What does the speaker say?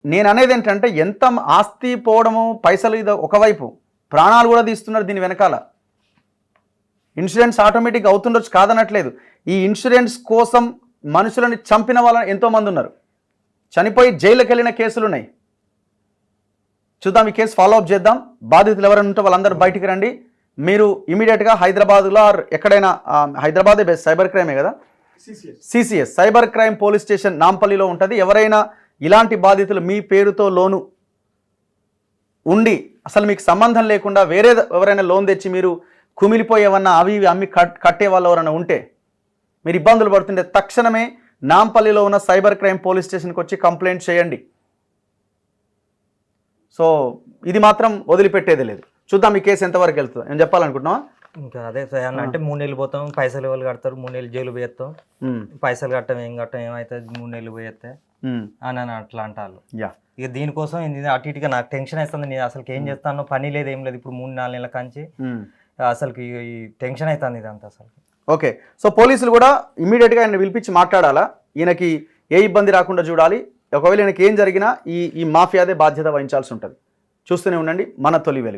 నేను అనేది ఏంటంటే ఎంత ఆస్తి పోవడము పైసలు ఇది ఒకవైపు, ప్రాణాలు కూడా తీస్తున్నారు దీని వెనకాల. ఇన్సూరెన్స్ ఆటోమేటిక్ అవుతుండొచ్చు, కాదనట్లేదు. ఈ ఇన్సూరెన్స్ కోసం మనుషులని చంపిన వాళ్ళని ఎంతోమంది ఉన్నారు, చనిపోయి జైలుకి వెళ్ళిన కేసులు ఉన్నాయి. చూద్దాం, ఈ కేసు ఫాలో అప్ చేద్దాం. బాధితులు ఎవరైనా ఉంటే వాళ్ళందరూ బయటికి రండి. మీరు ఇమీడియట్గా హైదరాబాద్లో ఎక్కడైనా, హైదరాబాదే బెస్ట్, సైబర్ క్రైమే కదా, CCS cyber crime police station నాంపల్లిలో ఉంటుంది. ఎవరైనా ఇలాంటి బాధితులు మీ పేరుతో లోను ఉండి అసలు మీకు సంబంధం లేకుండా వేరే ఎవరైనా లోన్ తెచ్చి మీరు కుమిలిపోయేవన్నా అవి అమ్మి కట్టే వాళ్ళు ఎవరైనా ఉంటే, మీరు ఇబ్బందులు పడుతుంటే తక్షణమే నాంపల్లిలో ఉన్న సైబర్ క్రైమ్ పోలీస్ స్టేషన్కి వచ్చి కంప్లైంట్ చేయండి. సో ఇది మాత్రం వదిలిపెట్టేది లేదు. చూద్దాం ఈ కేసు ఎంతవరకు వెళ్తుందో. నేను చెప్పాలనుకుంటున్నావా? ఇంకా అదే సార్ అంటే 3 నెలలు పోతాం, పైసలు ఎవరు కడతారు, 3 నెలలు జైలు పోయేస్తాం, పైసలు కట్టం ఏం కట్టం ఏమవుతుంది, 3 నెలలు పోయేస్తే అని అట్లా అంటారు. ఇక దీనికోసం అటు ఇటుగా నాకు టెన్షన్ అవుతుంది. నేను అసలు ఏం చేస్తానో పని లేదు, ఏం లేదు. ఇప్పుడు 3-4 నెలల కంచి అసలు ఈ టెన్షన్ అవుతుంది ఇదంతా అసలు. ఓకే, సో పోలీసులు కూడా ఇమీడియట్గా ఆయన పిలిపించి మాట్లాడాలా, ఈయనకి ఏ ఇబ్బంది రాకుండా చూడాలి. ఒకవేళ ఈయనకి ఏం జరిగినా ఈ మాఫియాదే బాధ్యత వహించాల్సి ఉంటుంది. చూస్తూనే ఉండండి మన తొలి వెలుగు.